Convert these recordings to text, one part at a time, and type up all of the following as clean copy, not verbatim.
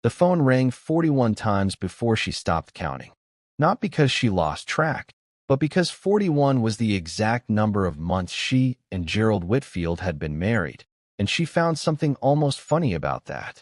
The phone rang 41 times before she stopped counting. Not because she lost track, but because 41 was the exact number of months she and Gerald Whitfield had been married, and she found something almost funny about that.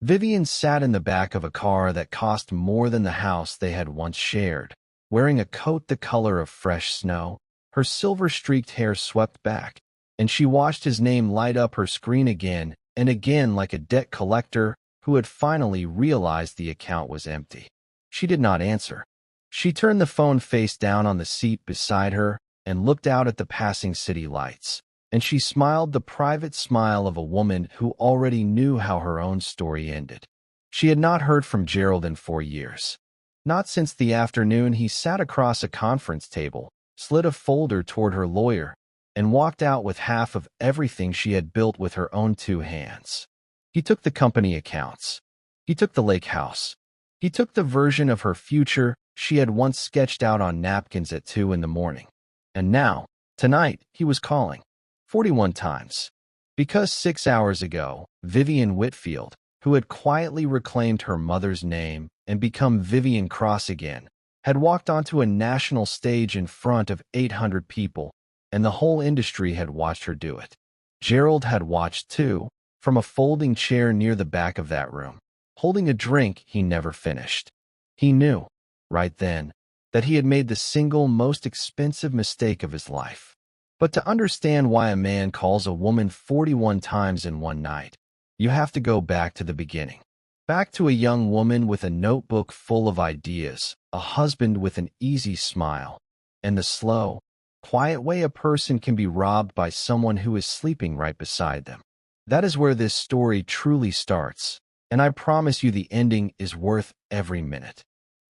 Vivian sat in the back of a car that cost more than the house they had once shared, wearing a coat the color of fresh snow, her silver-streaked hair swept back, and she watched his name light up her screen again and again like a debt collector who had finally realized the account was empty. She did not answer. She turned the phone face down on the seat beside her and looked out at the passing city lights, and she smiled the private smile of a woman who already knew how her own story ended. She had not heard from Gerald in 4 years. Not since the afternoon he sat across a conference table, slid a folder toward her lawyer, and walked out with half of everything she had built with her own 2 hands. He took the company accounts. He took the lake house. He took the version of her future she had once sketched out on napkins at 2 in the morning. And now, tonight, he was calling. 41 times. Because 6 hours ago, Vivian Whitfield, who had quietly reclaimed her mother's name and become Vivian Cross again, had walked onto a national stage in front of 800 people, and the whole industry had watched her do it. Gerald had watched too, from a folding chair near the back of that room, holding a drink he never finished. He knew, right then, that he had made the single most expensive mistake of his life. But to understand why a man calls a woman 41 times in one night, you have to go back to the beginning. Back to a young woman with a notebook full of ideas, a husband with an easy smile, and the slow, quiet way a person can be robbed by someone who is sleeping right beside them. That is where this story truly starts, and I promise you the ending is worth every minute.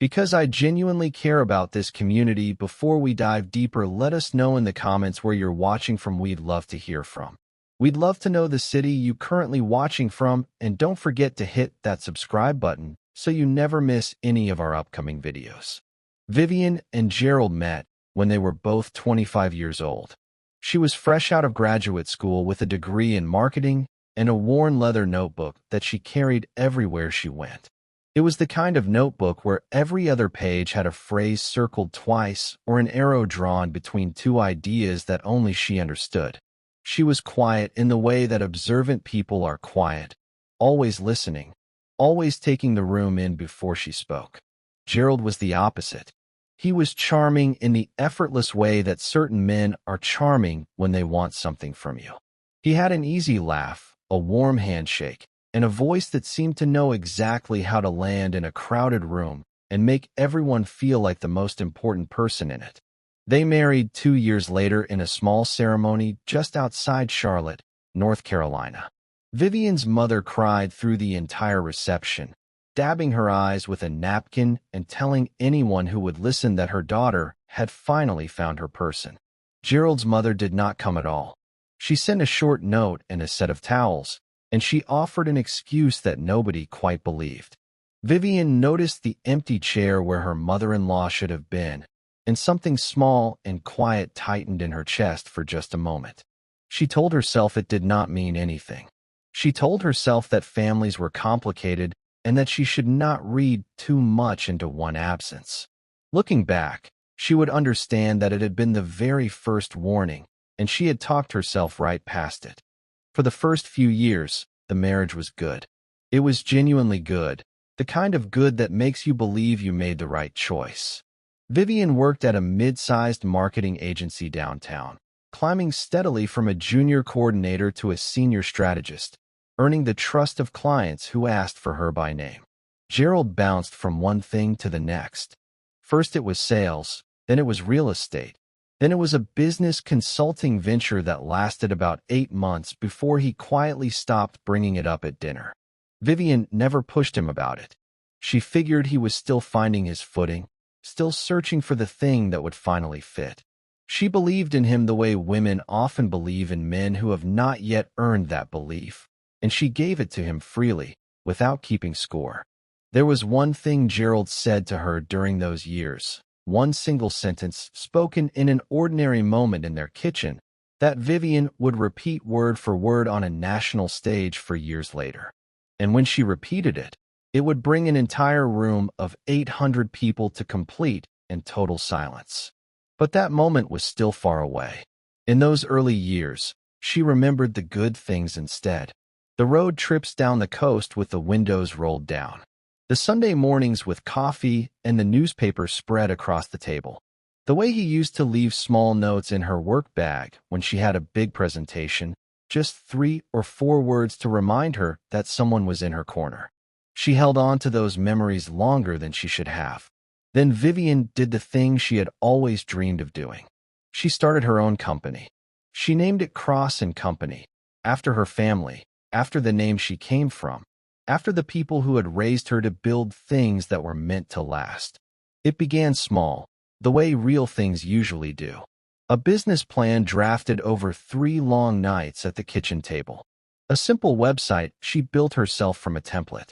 Because I genuinely care about this community, before we dive deeper, let us know in the comments where you're watching from. We'd love to hear from. We'd love to know the city you currently watching from, and don't forget to hit that subscribe button so you never miss any of our upcoming videos. Vivian and Gerald met when they were both 25 years old. She was fresh out of graduate school with a degree in marketing and a worn leather notebook that she carried everywhere she went. It was the kind of notebook where every other page had a phrase circled twice or an arrow drawn between 2 ideas that only she understood. She was quiet in the way that observant people are quiet, always listening, always taking the room in before she spoke. Gerald was the opposite. He was charming in the effortless way that certain men are charming when they want something from you. He had an easy laugh, a warm handshake, and a voice that seemed to know exactly how to land in a crowded room and make everyone feel like the most important person in it. They married 2 years later in a small ceremony just outside Charlotte, North Carolina. Vivian's mother cried through the entire reception, dabbing her eyes with a napkin and telling anyone who would listen that her daughter had finally found her person. Gerald's mother did not come at all. She sent a short note and a set of towels, and she offered an excuse that nobody quite believed. Vivian noticed the empty chair where her mother-in-law should have been, and something small and quiet tightened in her chest for just a moment. She told herself it did not mean anything. She told herself that families were complicated and that she should not read too much into one absence. Looking back, she would understand that it had been the very first warning, and she had talked herself right past it. For the first few years, the marriage was good. It was genuinely good, the kind of good that makes you believe you made the right choice. Vivian worked at a mid-sized marketing agency downtown, climbing steadily from a junior coordinator to a senior strategist, earning the trust of clients who asked for her by name. Gerald bounced from one thing to the next. First it was sales, then it was real estate, then it was a business consulting venture that lasted about 8 months before he quietly stopped bringing it up at dinner. Vivian never pushed him about it. She figured he was still finding his footing, still searching for the thing that would finally fit. She believed in him the way women often believe in men who have not yet earned that belief, and she gave it to him freely, without keeping score. There was one thing Gerald said to her during those years, one single sentence spoken in an ordinary moment in their kitchen, that Vivian would repeat word for word on a national stage for years later. And when she repeated it, It would bring an entire room of 800 people to complete in total silence. But that moment was still far away. In those early years, she remembered the good things instead. The road trips down the coast with the windows rolled down. The Sunday mornings with coffee and the newspaper spread across the table. The way he used to leave small notes in her work bag when she had a big presentation, just 3 or 4 words to remind her that someone was in her corner. She held on to those memories longer than she should have. Then Vivian did the thing she had always dreamed of doing. She started her own company. She named it Cross and Company, after her family, after the name she came from, after the people who had raised her to build things that were meant to last. It began small, the way real things usually do. A business plan drafted over 3 long nights at the kitchen table. A simple website she built herself from a template.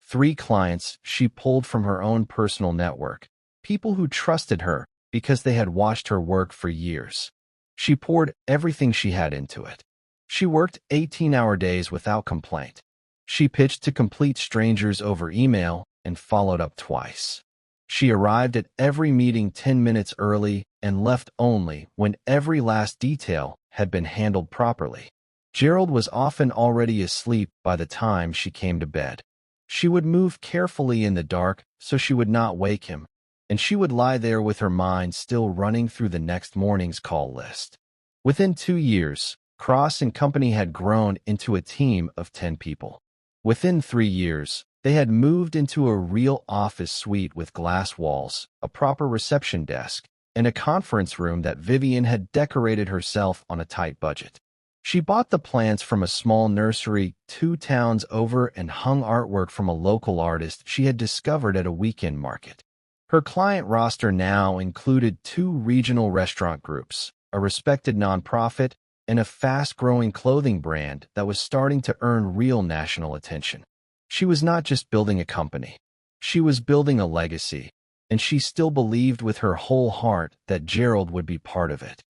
3 clients she pulled from her own personal network, people who trusted her because they had watched her work for years. She poured everything she had into it. She worked 18-hour days without complaint. She pitched to complete strangers over email and followed up twice. She arrived at every meeting 10 minutes early and left only when every last detail had been handled properly. Gerald was often already asleep by the time she came to bed. She would move carefully in the dark so she would not wake him, and she would lie there with her mind still running through the next morning's call list. Within 2 years, Cross and Company had grown into a team of 10 people. Within 3 years, they had moved into a real office suite with glass walls, a proper reception desk, and a conference room that Vivian had decorated herself on a tight budget. She bought the plants from a small nursery 2 towns over and hung artwork from a local artist she had discovered at a weekend market. Her client roster now included 2 regional restaurant groups, a respected nonprofit, and a fast-growing clothing brand that was starting to earn real national attention. She was not just building a company. She was building a legacy, and she still believed with her whole heart that Gerald would be part of it.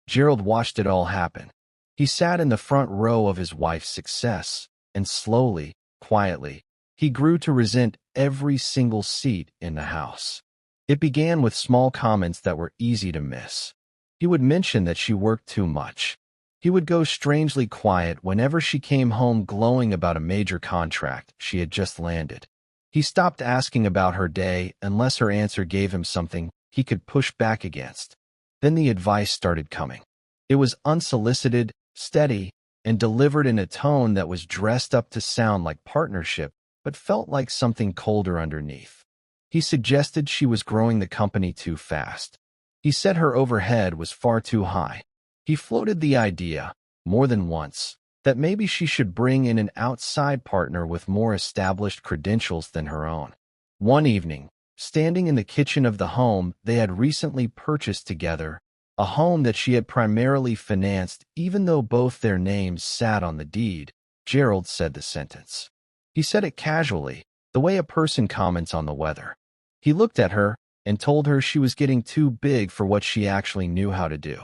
Gerald watched it all happen. He sat in the front row of his wife's success, and slowly, quietly, he grew to resent every single seat in the house. It began with small comments that were easy to miss. He would mention that she worked too much. He would go strangely quiet whenever she came home glowing about a major contract she had just landed. He stopped asking about her day unless her answer gave him something he could push back against. Then the advice started coming. It was unsolicited, steady, and delivered in a tone that was dressed up to sound like partnership, but felt like something colder underneath. He suggested she was growing the company too fast. He said her overhead was far too high. He floated the idea, more than once, that maybe she should bring in an outside partner with more established credentials than her own. One evening, standing in the kitchen of the home they had recently purchased together, a home that she had primarily financed even though both their names sat on the deed, Gerald said the sentence. He said it casually, the way a person comments on the weather. He looked at her and told her she was getting too big for what she actually knew how to do.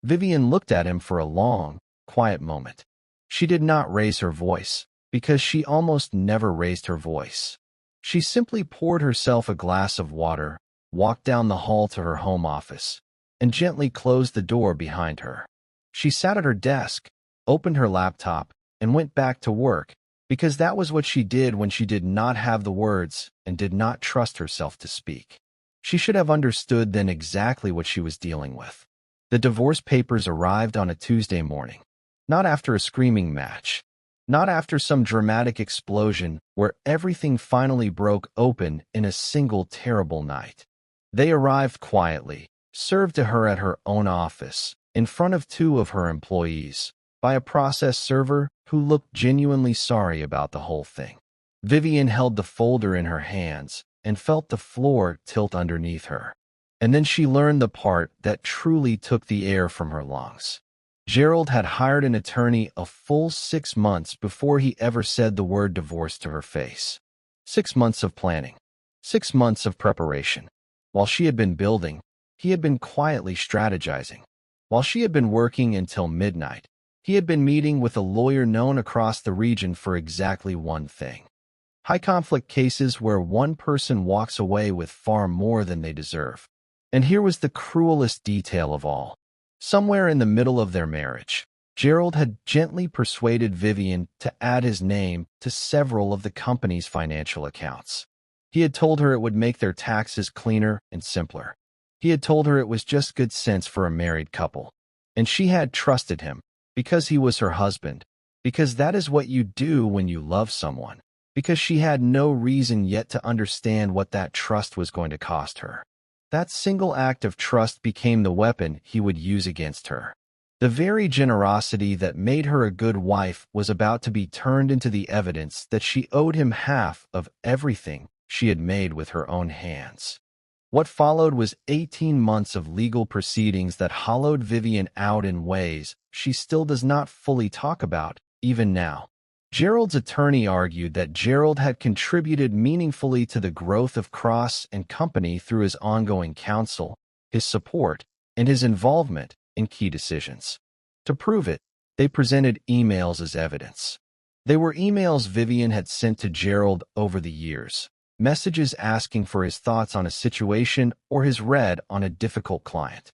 Vivian looked at him for a long, quiet moment. She did not raise her voice, because she almost never raised her voice. She simply poured herself a glass of water, walked down the hall to her home office, and gently closed the door behind her. She sat at her desk, opened her laptop, and went back to work, because that was what she did when she did not have the words and did not trust herself to speak. She should have understood then exactly what she was dealing with. The divorce papers arrived on a Tuesday morning, not after a screaming match, not after some dramatic explosion where everything finally broke open in a single terrible night. They arrived quietly, served to her at her own office, in front of 2 of her employees, by a process server who looked genuinely sorry about the whole thing. Vivian held the folder in her hands and felt the floor tilt underneath her. And then she learned the part that truly took the air from her lungs. Gerald had hired an attorney a full 6 months before he ever said the word divorce to her face. 6 months of planning. 6 months of preparation. While she had been building, he had been quietly strategizing. While she had been working until midnight, he had been meeting with a lawyer known across the region for exactly one thing. high-conflict cases where one person walks away with far more than they deserve. And here was the cruelest detail of all. Somewhere in the middle of their marriage, Gerald had gently persuaded Vivian to add his name to several of the company's financial accounts. He had told her it would make their taxes cleaner and simpler. He had told her it was just good sense for a married couple. And she had trusted him, because he was her husband, because that is what you do when you love someone, because she had no reason yet to understand what that trust was going to cost her. That single act of trust became the weapon he would use against her. The very generosity that made her a good wife was about to be turned into the evidence that she owed him half of everything she had made with her own hands. What followed was 18 months of legal proceedings that hollowed Vivian out in ways she still does not fully talk about, even now. Gerald's attorney argued that Gerald had contributed meaningfully to the growth of Cross and Company through his ongoing counsel, his support, and his involvement in key decisions. To prove it, they presented emails as evidence. They were emails Vivian had sent to Gerald over the years, messages asking for his thoughts on a situation or his read on a difficult client.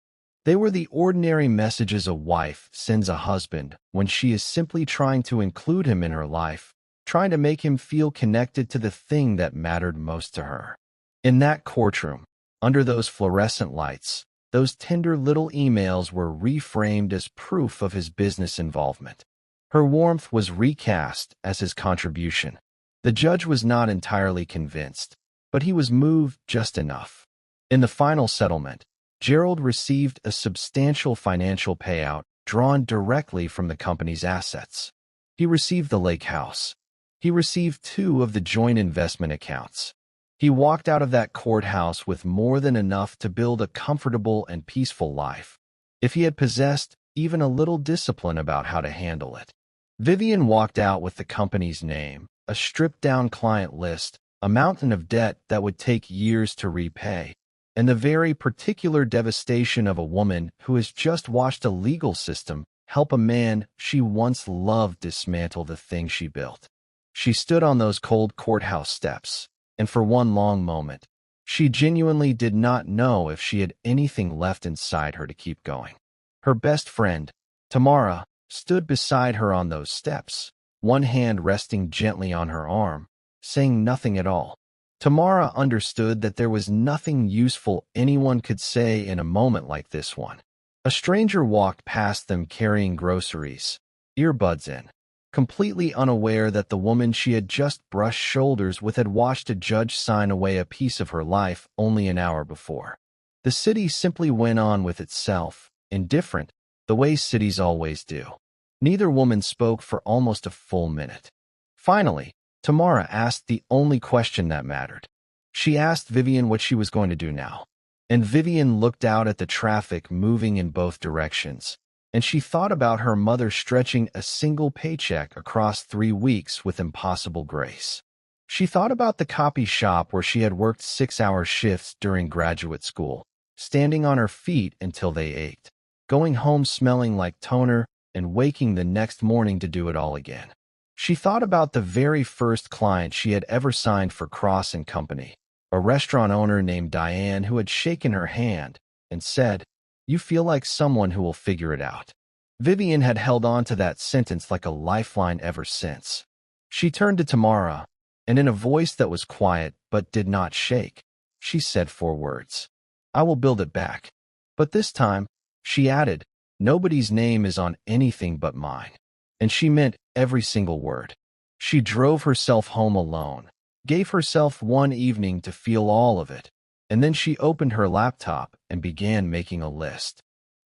They were the ordinary messages a wife sends a husband when she is simply trying to include him in her life, trying to make him feel connected to the thing that mattered most to her. In that courtroom, under those fluorescent lights, those tender little emails were reframed as proof of his business involvement. Her warmth was recast as his contribution. The judge was not entirely convinced, but he was moved just enough. In the final settlement, Gerald received a substantial financial payout drawn directly from the company's assets. He received the lake house. He received 2 of the joint investment accounts. He walked out of that courthouse with more than enough to build a comfortable and peaceful life, if he had possessed even a little discipline about how to handle it. Vivian walked out with the company's name, a stripped-down client list, a mountain of debt that would take years to repay, and the very particular devastation of a woman who has just watched a legal system help a man she once loved dismantle the thing she built. She stood on those cold courthouse steps, and for one long moment, she genuinely did not know if she had anything left inside her to keep going. Her best friend, Tamara, stood beside her on those steps, one hand resting gently on her arm, saying nothing at all. Tamara understood that there was nothing useful anyone could say in a moment like this one. A stranger walked past them carrying groceries, earbuds in, completely unaware that the woman she had just brushed shoulders with had watched a judge sign away a piece of her life only an hour before. The city simply went on with itself, indifferent, the way cities always do. Neither woman spoke for almost a full minute. Finally, Tamara asked the only question that mattered. She asked Vivian what she was going to do now. And Vivian looked out at the traffic moving in both directions, and she thought about her mother stretching a single paycheck across 3 weeks with impossible grace. She thought about the copy shop where she had worked 6-hour shifts during graduate school, standing on her feet until they ached, going home smelling like toner, and waking the next morning to do it all again. She thought about the very first client she had ever signed for Cross and Company, a restaurant owner named Diane who had shaken her hand and said, "You feel like someone who will figure it out." Vivian had held on to that sentence like a lifeline ever since. She turned to Tamara, and in a voice that was quiet but did not shake, she said 4 words. "I will build it back. But this time," she added, "nobody's name is on anything but mine." And she meant every single word. She drove herself home alone, gave herself one evening to feel all of it, and then she opened her laptop and began making a list.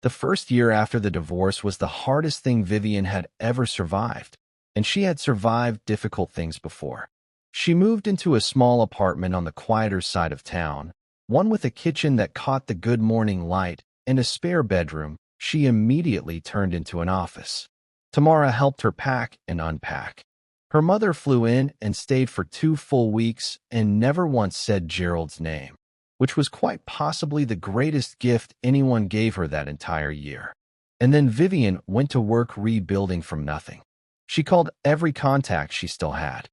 The first year after the divorce was the hardest thing Vivian had ever survived, and she had survived difficult things before. She moved into a small apartment on the quieter side of town, one with a kitchen that caught the good morning light and a spare bedroom she immediately turned into an office. Tamara helped her pack and unpack. Her mother flew in and stayed for 2 full weeks and never once said Gerald's name, which was quite possibly the greatest gift anyone gave her that entire year. And then Vivian went to work rebuilding from nothing. She called every contact she still had.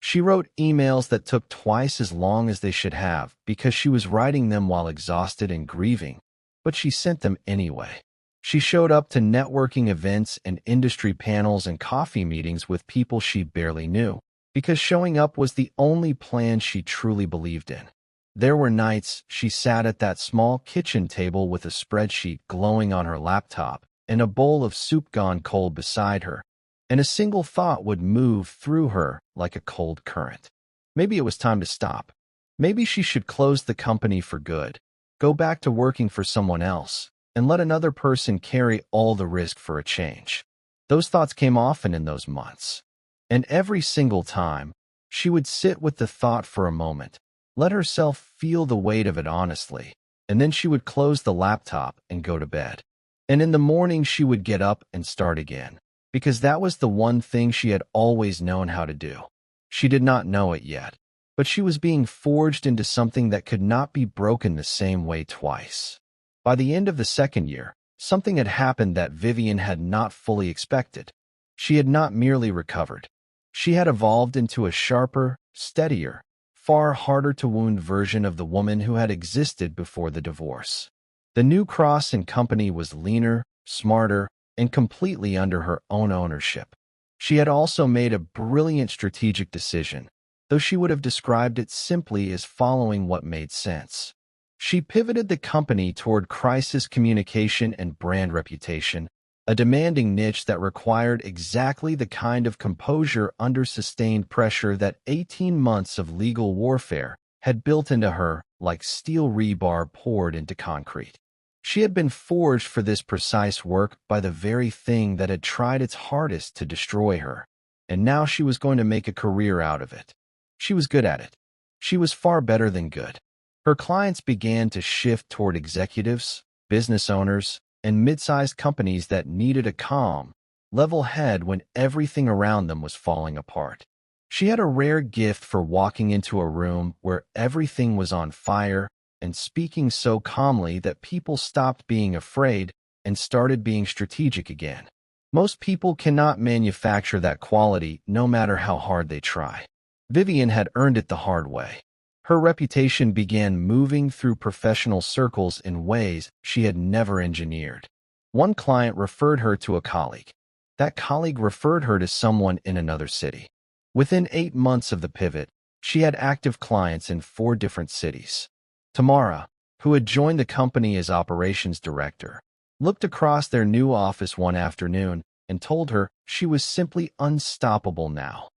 She wrote emails that took twice as long as they should have because she was writing them while exhausted and grieving, but she sent them anyway. She showed up to networking events and industry panels and coffee meetings with people she barely knew, because showing up was the only plan she truly believed in. There were nights she sat at that small kitchen table with a spreadsheet glowing on her laptop and a bowl of soup gone cold beside her, and a single thought would move through her like a cold current. Maybe it was time to stop. Maybe she should close the company for good, go back to working for someone else, and let another person carry all the risk for a change. Those thoughts came often in those months. And every single time, she would sit with the thought for a moment, let herself feel the weight of it honestly, and then she would close the laptop and go to bed. And in the morning she would get up and start again, because that was the one thing she had always known how to do. She did not know it yet, but she was being forged into something that could not be broken the same way twice. By the end of the second year, something had happened that Vivian had not fully expected. She had not merely recovered. She had evolved into a sharper, steadier, far harder to wound version of the woman who had existed before the divorce. The new Cross and Company was leaner, smarter, and completely under her own ownership. She had also made a brilliant strategic decision, though she would have described it simply as following what made sense. She pivoted the company toward crisis communication and brand reputation, a demanding niche that required exactly the kind of composure under sustained pressure that 18 months of legal warfare had built into her like steel rebar poured into concrete. She had been forged for this precise work by the very thing that had tried its hardest to destroy her, and now she was going to make a career out of it. She was good at it. She was far better than good. Her clients began to shift toward executives, business owners, and mid-sized companies that needed a calm, level head when everything around them was falling apart. She had a rare gift for walking into a room where everything was on fire and speaking so calmly that people stopped being afraid and started being strategic again. Most people cannot manufacture that quality no matter how hard they try. Vivian had earned it the hard way. Her reputation began moving through professional circles in ways she had never engineered. One client referred her to a colleague. That colleague referred her to someone in another city. Within 8 months of the pivot, she had active clients in 4 different cities. Tamara, who had joined the company as operations director, looked across their new office one afternoon and told her she was simply unstoppable now.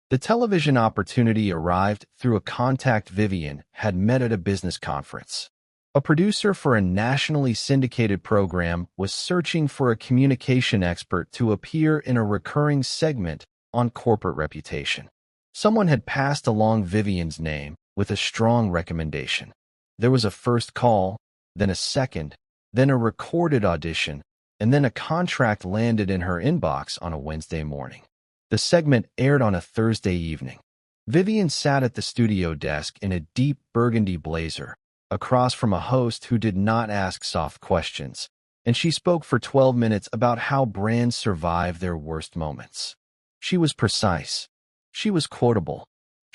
The television opportunity arrived through a contact Vivian had met at a business conference. A producer for a nationally syndicated program was searching for a communication expert to appear in a recurring segment on corporate reputation. Someone had passed along Vivian's name with a strong recommendation. There was a first call, then a second, then a recorded audition, and then a contract landed in her inbox on a Wednesday morning. The segment aired on a Thursday evening. Vivian sat at the studio desk in a deep burgundy blazer, across from a host who did not ask soft questions, and she spoke for 12 minutes about how brands survive their worst moments. She was precise. She was quotable.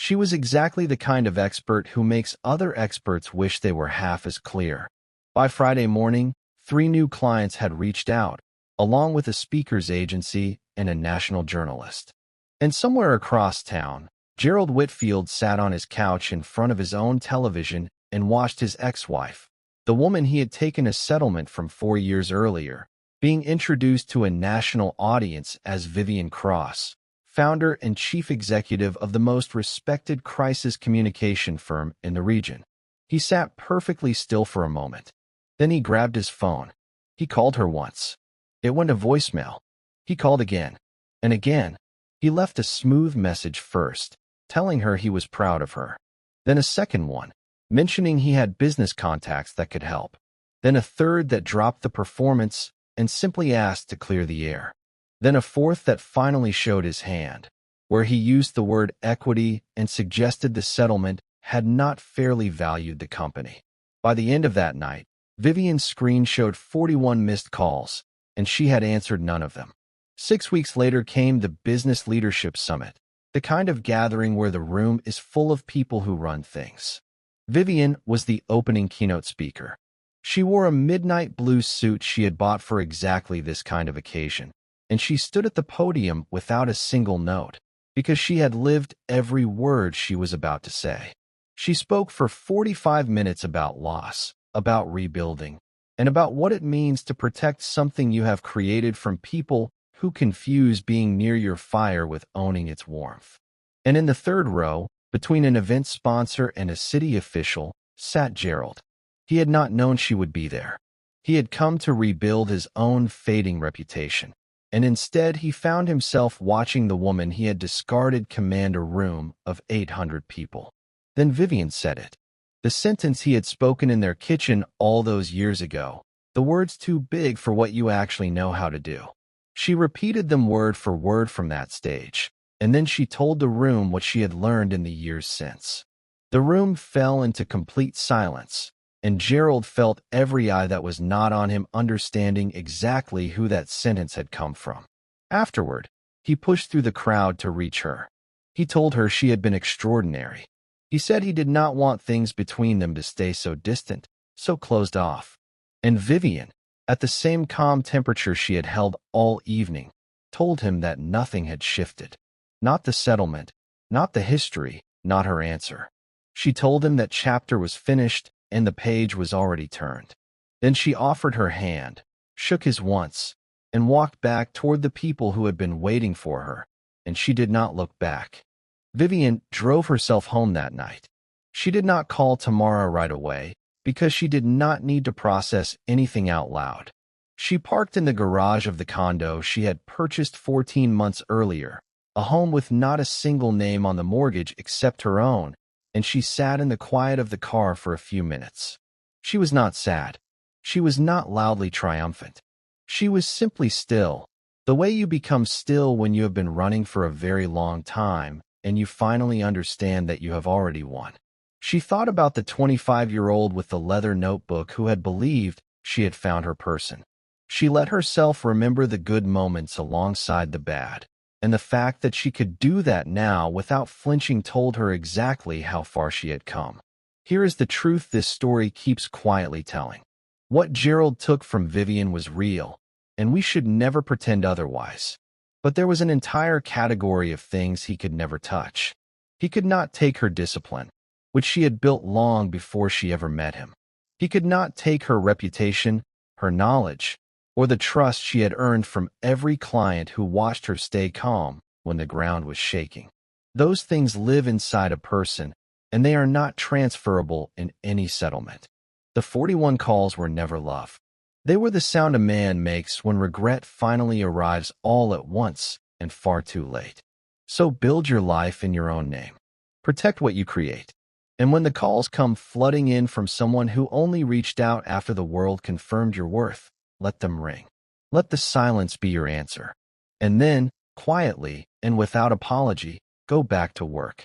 She was exactly the kind of expert who makes other experts wish they were half as clear. By Friday morning, 3 new clients had reached out, along with a speaker's agency and a national journalist. And somewhere across town, Gerald Whitfield sat on his couch in front of his own television and watched his ex-wife, the woman he had taken a settlement from 4 years earlier, being introduced to a national audience as Vivian Cross, founder and chief executive of the most respected crisis communication firm in the region. He sat perfectly still for a moment. Then he grabbed his phone. He called her once. It went to voicemail. He called again, and again. He left a smooth message first, telling her he was proud of her. Then a second one, mentioning he had business contacts that could help. Then a third that dropped the performance and simply asked to clear the air. Then a fourth that finally showed his hand, where he used the word equity and suggested the settlement had not fairly valued the company. By the end of that night, Vivian's screen showed 41 missed calls, and she had answered none of them. 6 weeks later came the Business Leadership Summit, the the kind of gathering where the room is full of people who run things. Vivian was the opening keynote speaker. She wore a midnight blue suit she had bought for exactly this kind of occasion, and she stood at the podium without a single note, because she had lived every word she was about to say. She spoke for 45 minutes about loss, about rebuilding, and about what it means to protect something you have created from people who confuse being near your fire with owning its warmth. And in the third row, between an event sponsor and a city official, sat Gerald. He had not known she would be there. He had come to rebuild his own fading reputation, and instead he found himself watching the woman he had discarded command a room of 800 people. Then Vivian said it. The sentence he had spoken in their kitchen all those years ago, the words too big for what you actually know how to do. She repeated them word for word from that stage, and then she told the room what she had learned in the years since. The room fell into complete silence, and Gerald felt every eye that was not on him understanding exactly who that sentence had come from. Afterward, he pushed through the crowd to reach her. He told her she had been extraordinary. He said he did not want things between them to stay so distant, so closed off. And Vivian, at the same calm temperature she had held all evening, told him that nothing had shifted. Not the settlement, not the history, not her answer. She told him that chapter was finished and the page was already turned. Then she offered her hand, shook his once, and walked back toward the people who had been waiting for her, and she did not look back. Vivian drove herself home that night. She did not call Tamara right away, because she did not need to process anything out loud. She parked in the garage of the condo she had purchased 14 months earlier, a home with not a single name on the mortgage except her own, and she sat in the quiet of the car for a few minutes. She was not sad. She was not loudly triumphant. She was simply still, the way you become still when you have been running for a very long time, and you finally understand that you have already won. She thought about the 25-year-old with the leather notebook who had believed she had found her person. She let herself remember the good moments alongside the bad, and the fact that she could do that now without flinching told her exactly how far she had come. Here is the truth this story keeps quietly telling. What Gerald took from Vivian was real, and we should never pretend otherwise. But there was an entire category of things he could never touch. He could not take her discipline, which she had built long before she ever met him. He could not take her reputation, her knowledge, or the trust she had earned from every client who watched her stay calm when the ground was shaking. Those things live inside a person, and they are not transferable in any settlement. The 41 calls were never love. They were the sound a man makes when regret finally arrives all at once and far too late. So build your life in your own name. Protect what you create. And when the calls come flooding in from someone who only reached out after the world confirmed your worth, let them ring. Let the silence be your answer. And then, quietly and without apology, go back to work.